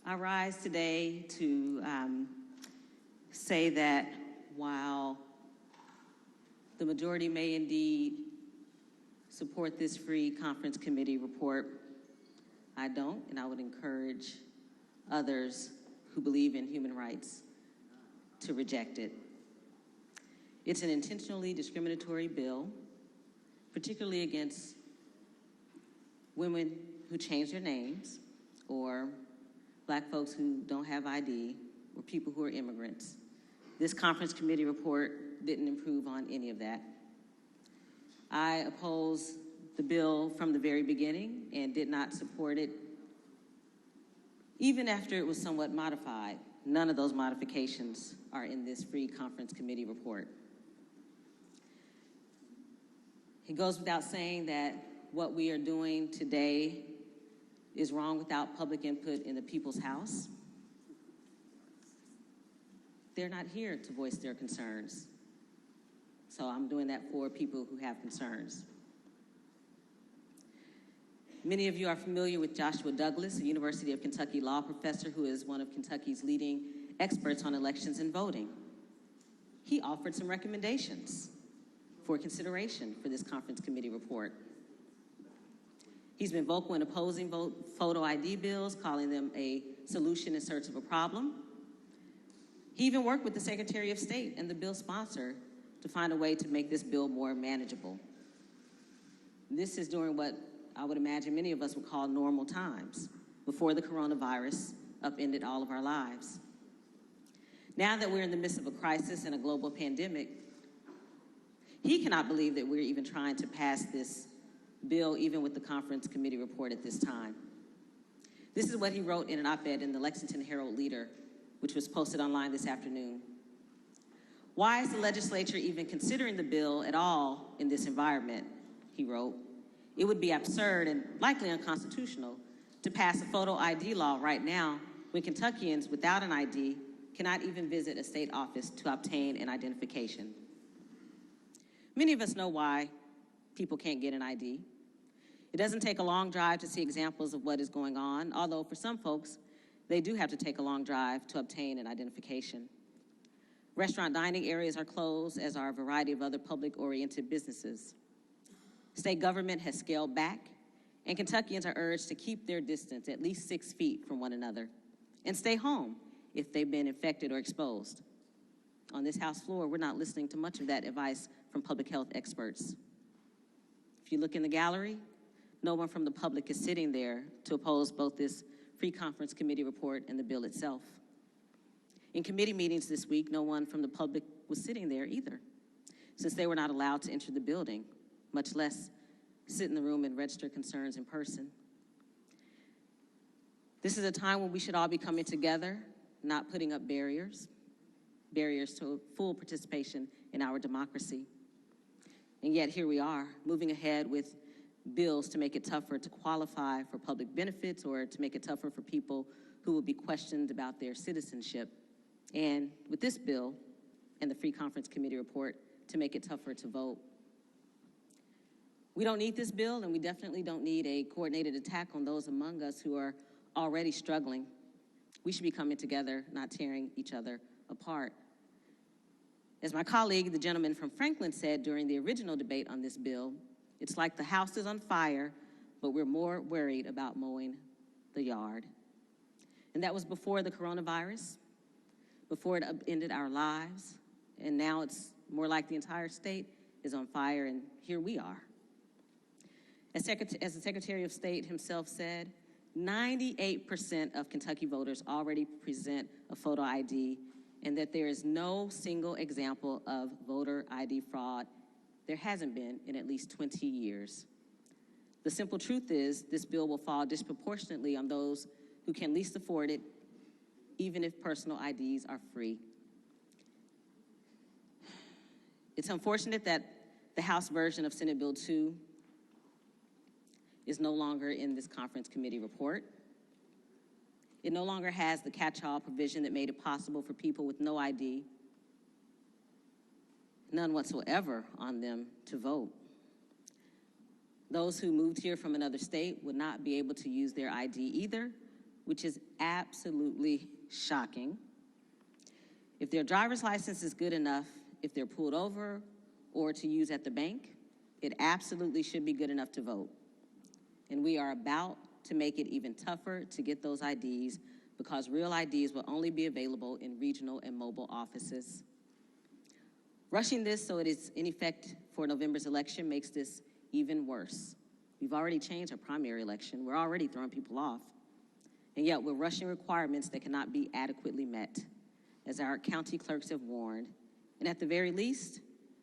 I rise today to say that while the majority may indeed support this free conference committee report, I don't, and I would encourage others who believe in human rights to reject it. It's an intentionally discriminatory bill, particularly against women who change their names, or Black folks who don't have ID, or people who are immigrants. This conference committee report didn't improve on any of that. I opposed the bill from the very beginning and did not support it, even after it was somewhat modified. None of those modifications are in this free conference committee report. It goes without saying that what we are doing today is wrong without public input in the people's house. They're not here to voice their concerns. So I'm doing that for people who have concerns. Many of you are familiar with Joshua Douglas, a University of Kentucky law professor who is one of Kentucky's leading experts on elections and voting. He offered some recommendations for consideration for this conference committee report. He's been vocal in opposing photo ID bills, calling them a solution in search of a problem. He even worked with the Secretary of State and the bill sponsor to find a way to make this bill more manageable. This is during what I would imagine many of us would call normal times, before the coronavirus upended all of our lives. Now that we're in the midst of a crisis and a global pandemic, he cannot believe that we're even trying to pass this bill, even with the conference committee report at this time. This is what he wrote in an op-ed in the Lexington Herald Leader, which was posted online this afternoon. Why is the legislature even considering the bill at all in this environment? He wrote. It would be absurd and likely unconstitutional to pass a photo ID law right now when Kentuckians without an ID cannot even visit a state office to obtain an identification. Many of us know why people can't get an ID. It doesn't take a long drive to see examples of what is going on, although for some folks, they do have to take a long drive to obtain an identification. Restaurant dining areas are closed, as are a variety of other public-oriented businesses. State government has scaled back, and Kentuckians are urged to keep their distance at least 6 feet from one another and stay home if they've been infected or exposed. On this House floor, we're not listening to much of that advice from public health experts. If you look in the gallery, no one from the public is sitting there to oppose both this free conference committee report and the bill itself. In committee meetings this week, no one from the public was sitting there either, since they were not allowed to enter the building, much less sit in the room and register concerns in person. This is a time when we should all be coming together, not putting up barriers to full participation in our democracy. And yet here we are, moving ahead with bills to make it tougher to qualify for public benefits or to make it tougher for people who will be questioned about their citizenship. And with this bill and the Free Conference Committee report, to make it tougher to vote. We don't need this bill, and we definitely don't need a coordinated attack on those among us who are already struggling. We should be coming together, not tearing each other apart. As my colleague, the gentleman from Franklin, said during the original debate on this bill, it's like the house is on fire, but we're more worried about mowing the yard. And that was before the coronavirus, before it upended our lives, and now it's more like the entire state is on fire, and here we are. As the Secretary of State himself said, 98% of Kentucky voters already present a photo ID, and that there is no single example of voter ID fraud. There hasn't been in at least 20 years. The simple truth is this bill will fall disproportionately on those who can least afford it, even if personal IDs are free. It's unfortunate that the House version of Senate Bill 2 is no longer in this conference committee report. It no longer has the catch-all provision that made it possible for people with no ID, none whatsoever on them, to vote. Those who moved here from another state would not be able to use their ID either, which is absolutely shocking. If their driver's license is good enough, if they're pulled over or to use at the bank, it absolutely should be good enough to vote. And we are about to make it even tougher to get those IDs because real IDs will only be available in regional and mobile offices. Rushing this so it is in effect for November's election makes this even worse. We've already changed our primary election. We're already throwing people off. And yet we're rushing requirements that cannot be adequately met, as our county clerks have warned. And at the very least,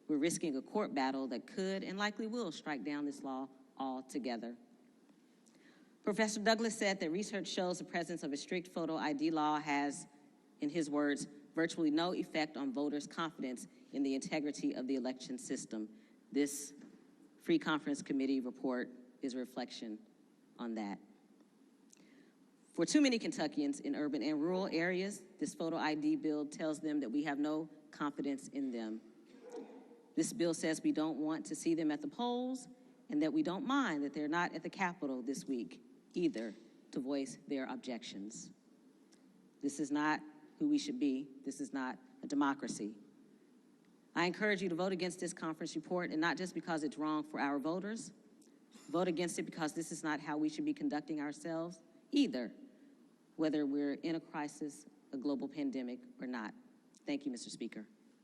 we're risking a court battle that could and likely will strike down this law altogether. Professor Douglas said that research shows the presence of a strict photo ID law has, in his words, virtually no effect on voters' confidence in the integrity of the election system. This Free Conference Committee report is a reflection on that. For too many Kentuckians in urban and rural areas, this photo ID bill tells them that we have no confidence in them. This bill says we don't want to see them at the polls and that we don't mind that they're not at the Capitol this week either to voice their objections. This is not who we should be. This is not a democracy. I encourage you to vote against this conference report, and not just because it's wrong for our voters. Vote against it because this is not how we should be conducting ourselves either, whether we're in a crisis, a global pandemic, or not. Thank you, Mr. Speaker.